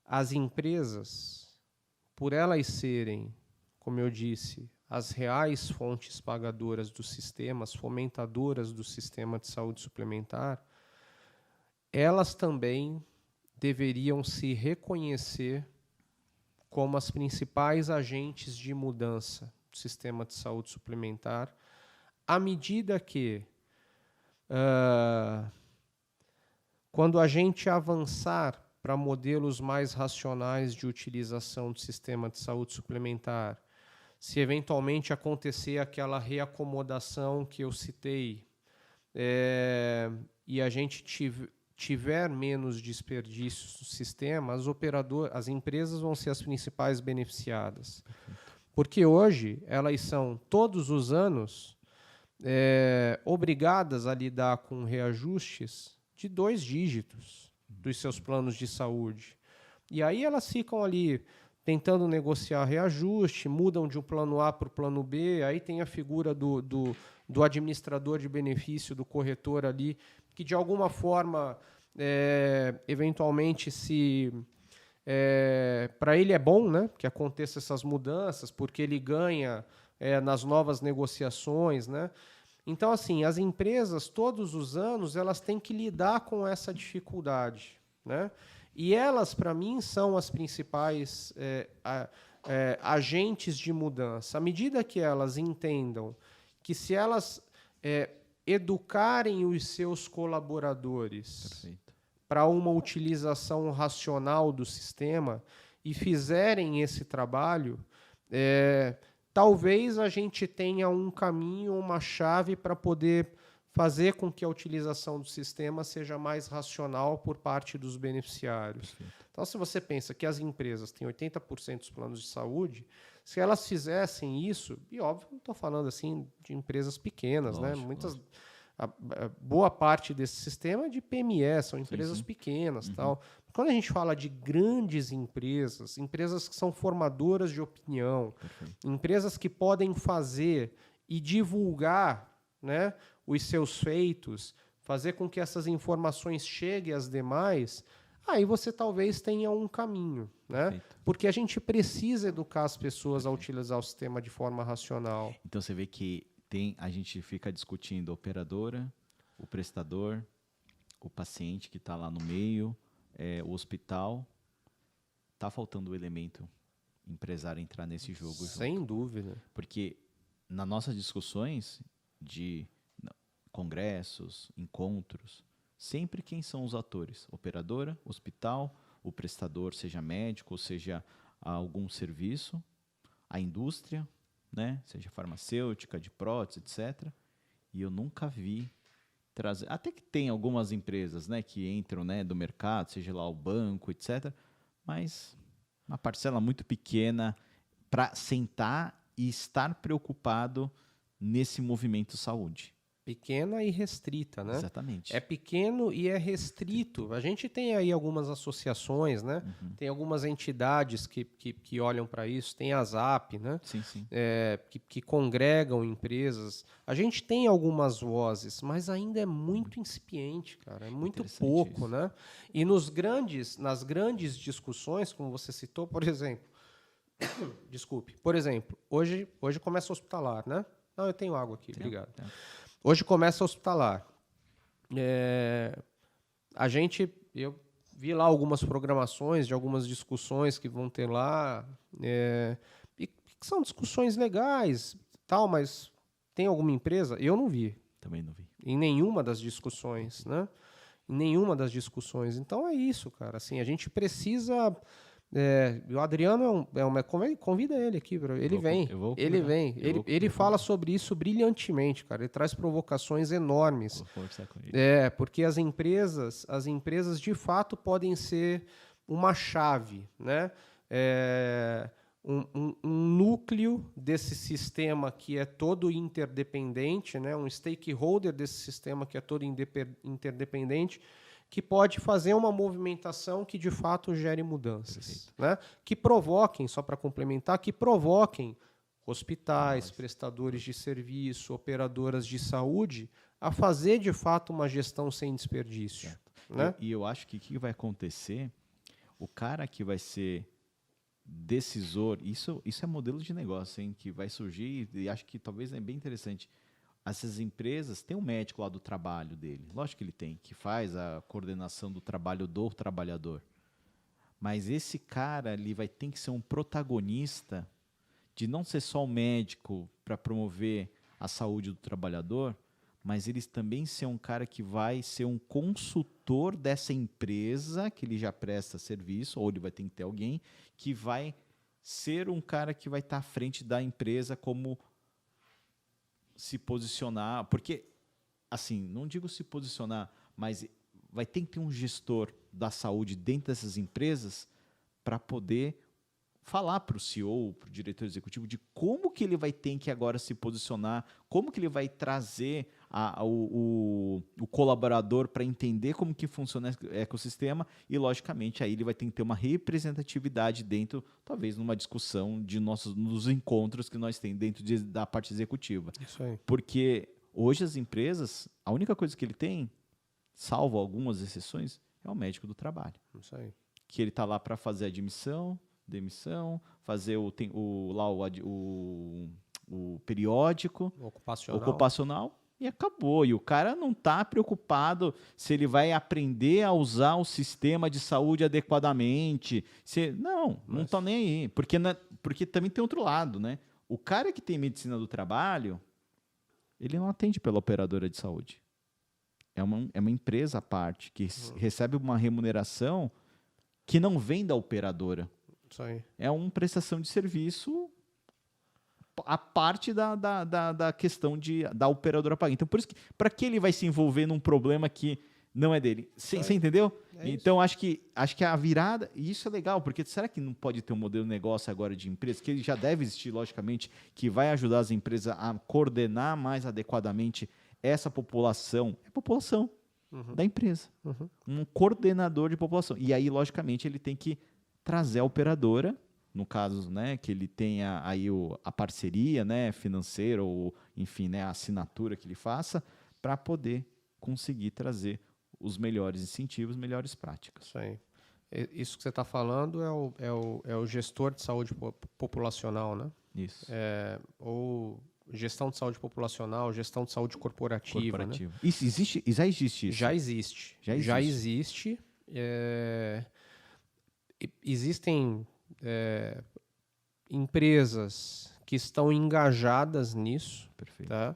as empresas, por elas serem, como eu disse, as reais fontes pagadoras do sistema, as fomentadoras do sistema de saúde suplementar, elas também deveriam se reconhecer como as principais agentes de mudança do sistema de saúde suplementar, à medida que, quando a gente avançar para modelos mais racionais de utilização do sistema de saúde suplementar, se eventualmente acontecer aquela reacomodação que eu citei, e a gente tiver menos desperdícios no sistema, as empresas vão ser as principais beneficiadas. Porque hoje elas são, todos os anos, obrigadas a lidar com reajustes de 2 dígitos dos seus planos de saúde. E aí elas ficam ali tentando negociar reajuste, mudam de um plano A para o plano B, aí tem a figura do administrador de benefício, do corretor ali, que de alguma forma, eventualmente, para ele é bom, né, que aconteça essas mudanças, porque ele ganha nas novas negociações, né? Então, assim, as empresas, todos os anos, elas têm que lidar com essa dificuldade, né? E elas, para mim, são as principais agentes de mudança. À medida que elas entendam que, se elas educarem os seus colaboradores para uma utilização racional do sistema e fizerem esse trabalho, talvez a gente tenha um caminho, uma chave para poder fazer com que a utilização do sistema seja mais racional por parte dos beneficiários. Perfeito. Então, se você pensa que as empresas têm 80% dos planos de saúde, se elas fizessem isso, e óbvio, não estou falando assim de empresas pequenas, lógico, né? Boa parte desse sistema é de PME, são empresas pequenas. Tal. Quando a gente fala de grandes empresas, empresas que são formadoras de opinião, empresas que podem fazer e divulgar, né, os seus feitos, fazer com que essas informações cheguem às demais, aí você talvez tenha um caminho, né? Porque a gente precisa educar as pessoas a utilizar o sistema de forma racional. Então você vê que a gente fica discutindo a operadora, o prestador, o paciente que está lá no meio, o hospital. Está faltando o elemento empresário entrar nesse jogo. Sem dúvida. Porque nas nossas discussões de congressos, encontros, sempre quem são os atores? Operadora, hospital, o prestador, seja médico, ou seja algum serviço, a indústria, né? Seja farmacêutica, de prótese, etc. E eu nunca vi trazer... Até que tem algumas empresas, né, que entram, né, do mercado, seja lá o banco, etc. Mas uma parcela muito pequena para sentar e estar preocupado nesse movimento saúde. Pequena e restrita, né? Exatamente. É pequeno e é restrito. A gente tem aí algumas associações, né? Tem algumas entidades que olham para isso. Tem a ZAP, né? Sim, sim. Que congregam empresas. A gente tem algumas vozes, mas ainda é muito incipiente, cara. É muito pouco, isso, né? E nas grandes discussões, como você citou, por exemplo... Desculpe. Por exemplo, hoje começa o hospitalar, né? Não, eu tenho água aqui, obrigado. Hoje começa a hospitalar. Eu vi lá algumas programações de algumas discussões que vão ter lá, e que são discussões legais, tal, mas tem alguma empresa? Eu não vi. Também não vi. Em nenhuma das discussões, né? Em nenhuma das discussões. Então é isso, cara. Assim, a gente precisa... o Adriano convida ele aqui, bro. Ele vem. Ele fala sobre isso brilhantemente, cara. Ele traz provocações enormes. Vou conversar com ele. Porque as empresas de fato podem ser uma chave, né? Um núcleo desse sistema que é todo interdependente, né? Um stakeholder desse sistema que é todo interdependente, que pode fazer uma movimentação que, de fato, gere mudanças, né? Que provoquem, só para complementar, que provoquem hospitais, prestadores de serviço, operadoras de saúde, a fazer, de fato, uma gestão sem desperdício. Né? E eu acho que o que vai acontecer, o cara que vai ser decisor, isso é modelo de negócio, hein, que vai surgir e acho que talvez é bem interessante. Essas empresas têm um médico lá do trabalho dele, lógico que ele tem, que faz a coordenação do trabalho do trabalhador. Mas esse cara ali vai ter que ser um protagonista de não ser só um médico para promover a saúde do trabalhador, mas ele também ser um cara que vai ser um consultor dessa empresa que ele já presta serviço, ou ele vai ter que ter alguém que vai ser um cara que vai estar à frente da empresa como se posicionar, porque, assim, não digo se posicionar, mas vai ter que ter um gestor da saúde dentro dessas empresas para poder falar para o CEO, para o diretor executivo, de como que ele vai ter que agora se posicionar, como que ele vai trazer o colaborador para entender como que funciona o ecossistema e, logicamente, aí ele vai ter que ter uma representatividade dentro, talvez, numa discussão nos encontros que nós temos dentro da parte executiva. Isso aí. Porque hoje as empresas, a única coisa que ele tem, salvo algumas exceções, é o médico do trabalho. Isso aí. Que ele está lá para fazer admissão, demissão, fazer o periódico ocupacional e acabou. E o cara não está preocupado se ele vai aprender a usar o sistema de saúde adequadamente. Não está nem aí. Porque também tem outro lado, né? O cara que tem medicina do trabalho, ele não atende pela operadora de saúde. É uma empresa à parte que recebe uma remuneração que não vem da operadora. Isso aí. É uma prestação de serviço a parte da questão da operadora pagar. Então, por isso que, para que ele vai se envolver num problema que não é dele? Você entendeu? Então, acho que a virada... E isso é legal, porque será que não pode ter um modelo de negócio agora de empresa, que ele já deve existir, logicamente, que vai ajudar as empresas a coordenar mais adequadamente essa população? É a população da empresa. Um coordenador de população. E aí, logicamente, ele tem que trazer a operadora, no caso, né, que ele tenha aí a parceria, né, financeira ou, enfim, né, a assinatura que ele faça, para poder conseguir trazer os melhores incentivos, melhores práticas. Isso aí. Isso que você está falando é o gestor de saúde populacional, né? Isso. Ou gestão de saúde populacional, gestão de saúde corporativa. Né? Isso existe? Já existe isso? Já existe. Existem empresas que estão engajadas nisso. Perfeito. Tá?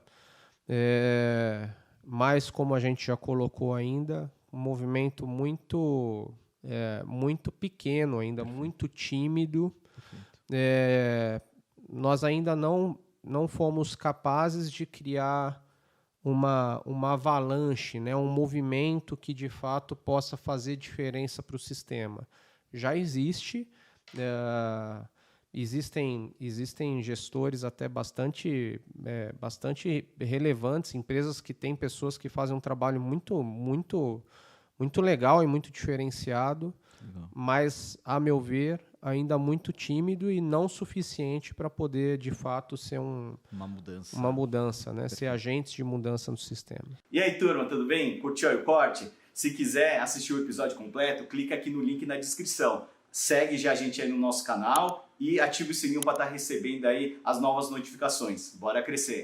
Mas, como a gente já colocou ainda, um movimento muito pequeno ainda, Perfeito. muito tímido. Nós ainda não fomos capazes de criar uma avalanche, né? Um movimento que, de fato, possa fazer diferença para o sistema. Já existe, existem gestores até bastante relevantes, empresas que têm pessoas que fazem um trabalho muito, muito, muito legal e muito diferenciado, mas, a meu ver, ainda muito tímido e não suficiente para poder, de fato, ser uma mudança, né? Ser agentes de mudança no sistema. E aí, turma, tudo bem? Curtiu aí o corte? Se quiser assistir o episódio completo, clica aqui no link na descrição. Segue já a gente aí no nosso canal e ativa o sininho para estar recebendo aí as novas notificações. Bora crescer!